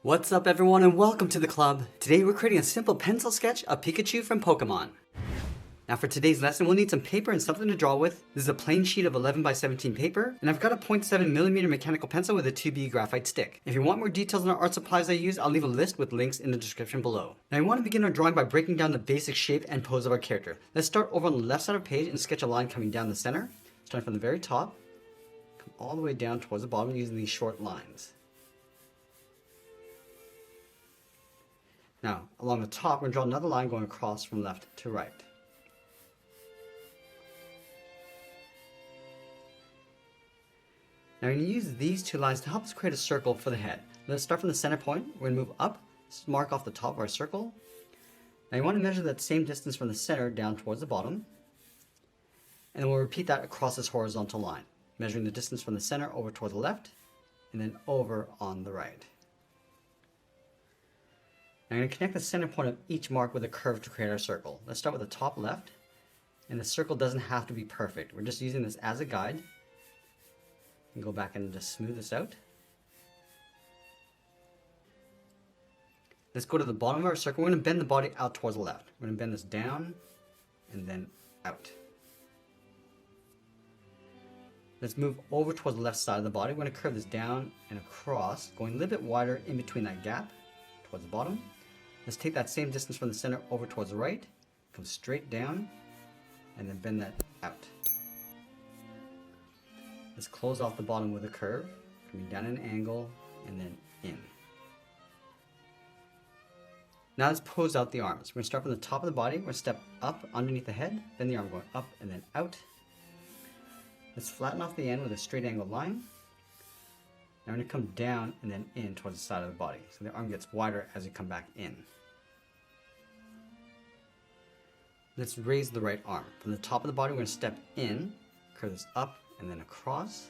What's up everyone and welcome to the club. Today we're creating a simple pencil sketch of Pikachu from Pokemon. Now for today's lesson we'll need some paper and something to draw with. This is a plain sheet of 11 by 17 paper and I've got a 0.7mm mechanical pencil with a 2B graphite stick. If you want more details on the art supplies I use, I'll leave a list with links in the description below. Now I want to begin our drawing by breaking down the basic shape and pose of our character. Let's start over on the left side of the page and sketch a line coming down the center, starting from the very top, come all the way down towards the bottom using these short lines. Now, along the top, we're going to draw another line going across from left to right. Now, we're going to use these two lines to help us create a circle for the head. Let's start from the center point. We're going to move up, mark off the top of our circle. Now, you want to measure that same distance from the center down towards the bottom. And then we'll repeat that across this horizontal line, measuring the distance from the center over toward the left, and then over on the right. Now I'm going to connect the center point of each mark with a curve to create our circle. Let's start with the top left, and the circle doesn't have to be perfect. We're just using this as a guide. And go back and just smooth this out. Let's go to the bottom of our circle. We're going to bend the body out towards the left. We're going to bend this down and then out. Let's move over towards the left side of the body. We're going to curve this down and across, going a little bit wider in between that gap towards the bottom. Let's take that same distance from the center over towards the right, come straight down, and then bend that out. Let's close off the bottom with a curve, coming down at an angle, and then in. Now let's pose out the arms. We're going to start from the top of the body. We're going to step up underneath the head, then the arm going up and then out. Let's flatten off the end with a straight angled line. Now we're going to come down and then in towards the side of the body. So the arm gets wider as you come back in. Let's raise the right arm. From the top of the body, we're going to step in, curve this up and then across.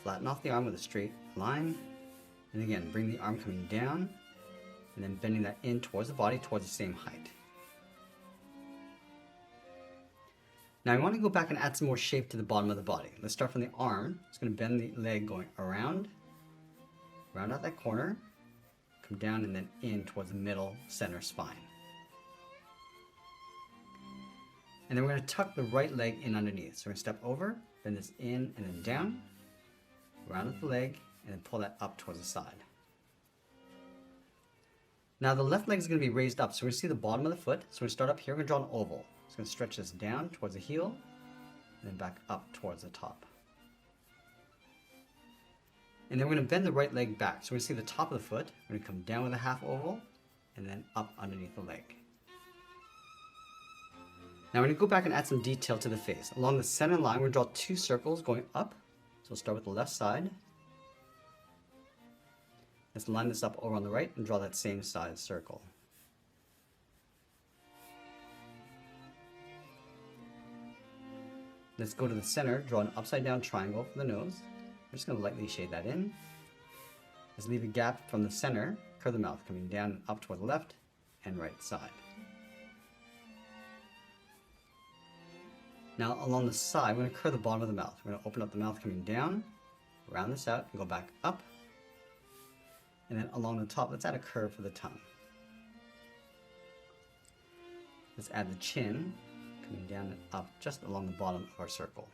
Flatten off the arm with a straight line. And again, bring the arm coming down and then bending that in towards the body towards the same height. Now I want to go back and add some more shape to the bottom of the body. Let's start from the arm. It's going to bend the leg going around, round out that corner, come down and then in towards the middle center spine. And then we're going to tuck the right leg in underneath. So we're going to step over, bend this in and then down, round out the leg, and then pull that up towards the side. Now the left leg is going to be raised up, so we're going to see the bottom of the foot. So we're going to start up here, we're going to draw an oval. It's going to stretch this down towards the heel, and then back up towards the top. And then we're going to bend the right leg back. So we're going to see the top of the foot. We're going to come down with a half oval, and then up underneath the leg. Now we're going to go back and add some detail to the face. Along the center line, we're going to draw two circles going up. So we'll start with the left side. Let's line this up over on the right and draw that same size circle. Let's go to the center, draw an upside down triangle for the nose. We're just going to lightly shade that in. Let's leave a gap from the center, curve the mouth, coming down and up toward the left and right side. Now along the side, we're going to curve the bottom of the mouth. We're going to open up the mouth coming down, round this out, and go back up. And then along the top, let's add a curve for the tongue. Let's add the chin, coming down and up just along the bottom of our circle.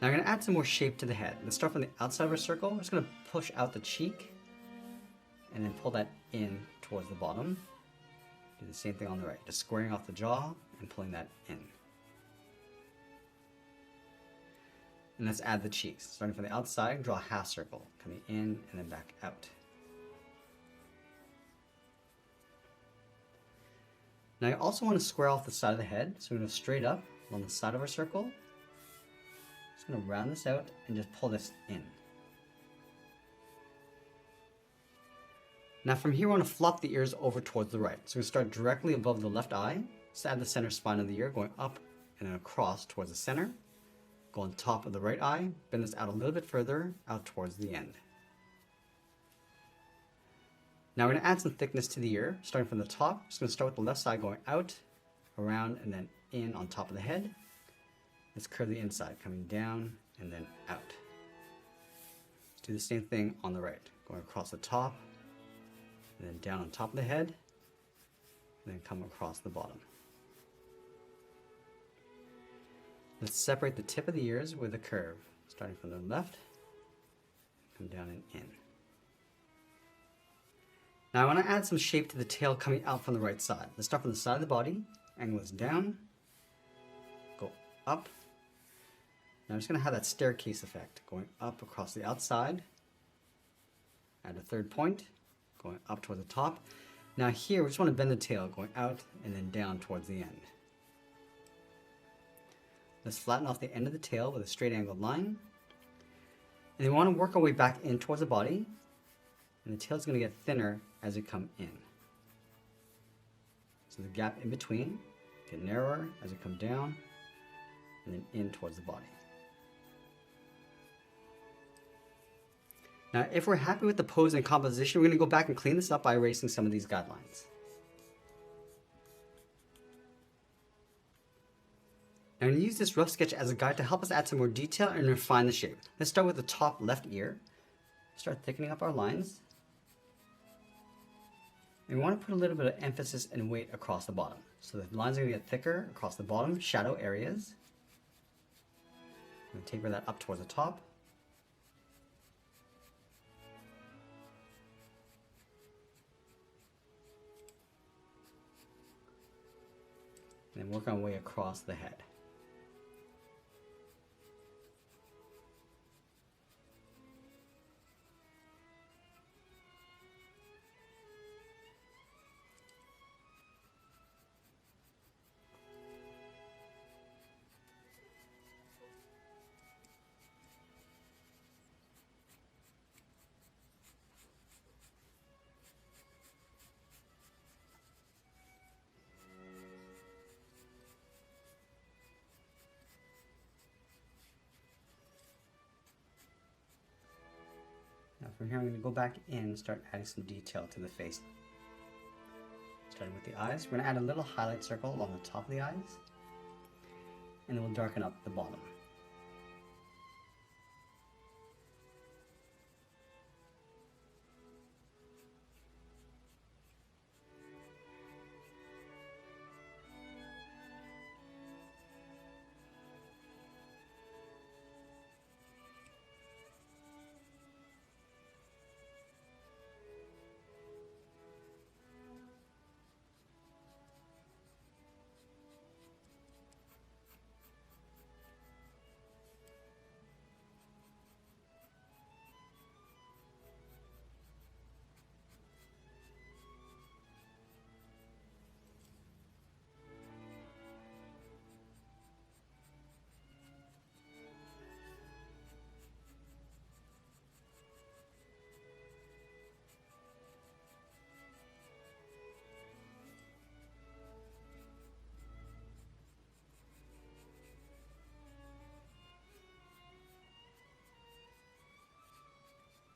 Now we're going to add some more shape to the head. Let's start from the outside of our circle. We're just going to push out the cheek and then pull that in towards the bottom. Do the same thing on the right, just squaring off the jaw and pulling that in. And let's add the cheeks. Starting from the outside, draw a half circle, coming in and then back out. Now I also want to square off the side of the head, so we're going to go straight up along the side of our circle. Just going to round this out and just pull this in. Now from here, we want to flop the ears over towards the right. So we're going to start directly above the left eye. Just add the center spine of the ear, going up and then across towards the center. Go on top of the right eye, bend this out a little bit further, out towards the end. Now we're going to add some thickness to the ear, starting from the top. Just going to start with the left side going out, around, and then in on top of the head. Let's curve the inside, coming down and then out. do the same thing on the right, going across the top, and then down on top of the head, and then come across the bottom. Let's separate the tip of the ears with a curve, starting from the left, come down and in. Now I want to add some shape to the tail coming out from the right side. Let's start from the side of the body, angle this down, go up. Now I'm just going to have that staircase effect, going up across the outside, add a third point, going up toward the top. Now here we just want to bend the tail, going out and then down towards the end. Let's flatten off the end of the tail with a straight angled line. And we want to work our way back in towards the body. And the tail is going to get thinner as we come in. So the gap in between get narrower as we come down and then in towards the body. Now if we're happy with the pose and composition, we're going to go back and clean this up by erasing some of these guidelines. Now I'm going to use this rough sketch as a guide to help us add some more detail and refine the shape. Let's start with the top left ear. Start thickening up our lines. And we want to put a little bit of emphasis and weight across the bottom. So the lines are going to get thicker across the bottom, shadow areas. I'm going to taper that up towards the top. And then work our way across the head. Now from here I'm going to go back in and start adding some detail to the face. Starting with the eyes, we're going to add a little highlight circle along the top of the eyes, and then we'll darken up the bottom.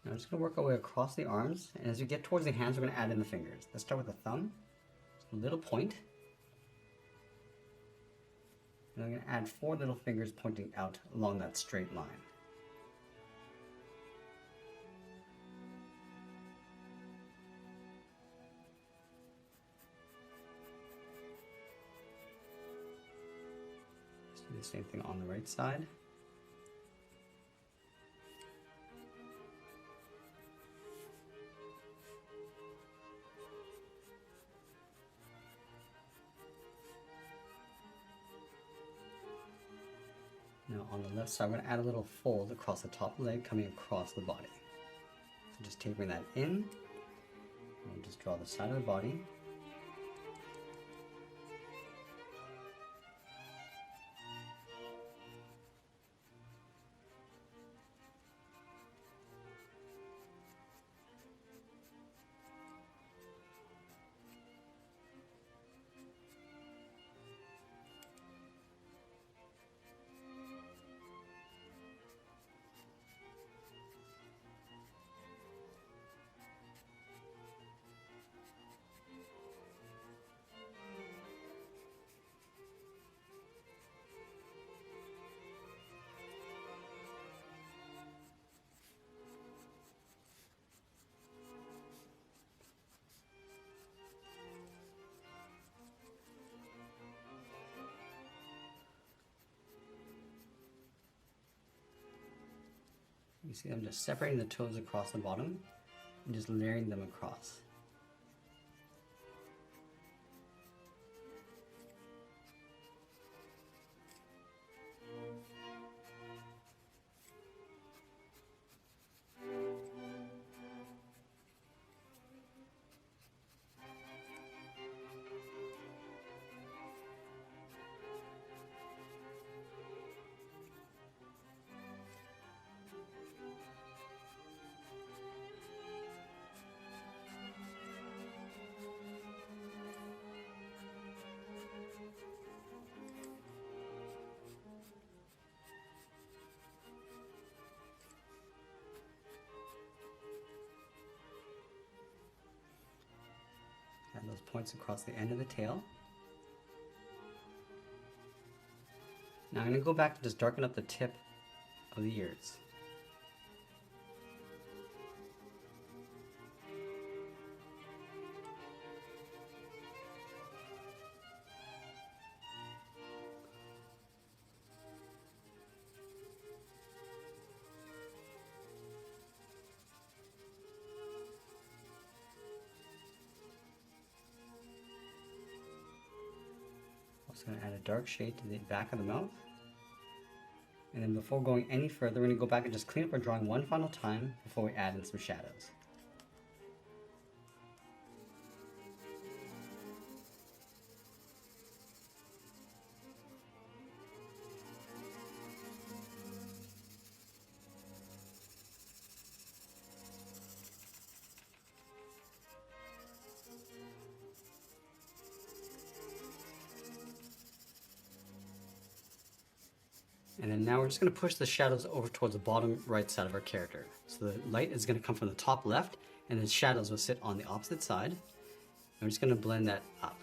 Now I'm just going to work our way across the arms, and as we get towards the hands, we're going to add in the fingers. Let's start with the thumb, a little point, and I'm going to add 4 little fingers pointing out along that straight line. Let's do the same thing on the right side. Now on the left side, I'm going to add a little fold across the top leg coming across the body. So just tapering that in, and we'll just draw the side of the body. You see I'm just separating the toes across the bottom and just layering them across. Add those points across the end of the tail. Now I'm going to go back and just darken up the tip of the ears. Also going to add a dark shade to the back of the mouth. And then before going any further, we're going to go back and just clean up our drawing one final time before we add in some shadows. And then now we're just going to push the shadows over towards the bottom right side of our character. So the light is going to come from the top left, and the shadows will sit on the opposite side. And we're just going to blend that up.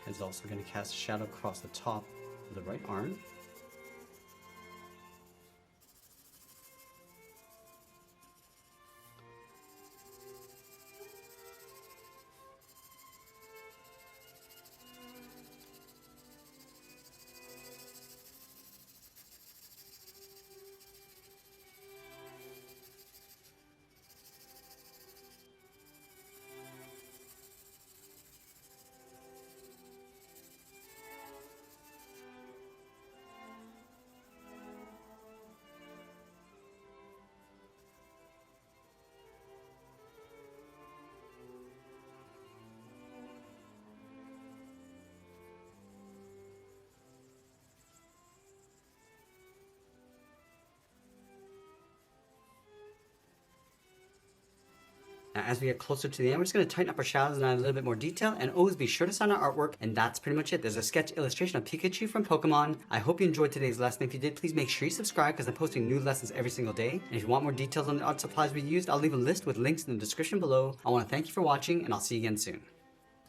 Is also going to cast a shadow across the top of the right arm. Now, as we get closer to the end, we're just going to tighten up our shadows and add a little bit more detail. And always be sure to sign our artwork. And that's pretty much it. There's a sketch illustration of Pikachu from Pokemon. I hope you enjoyed today's lesson. If you did, please make sure you subscribe because I'm posting new lessons every single day. And if you want more details on the art supplies we used, I'll leave a list with links in the description below. I want to thank you for watching, and I'll see you again soon.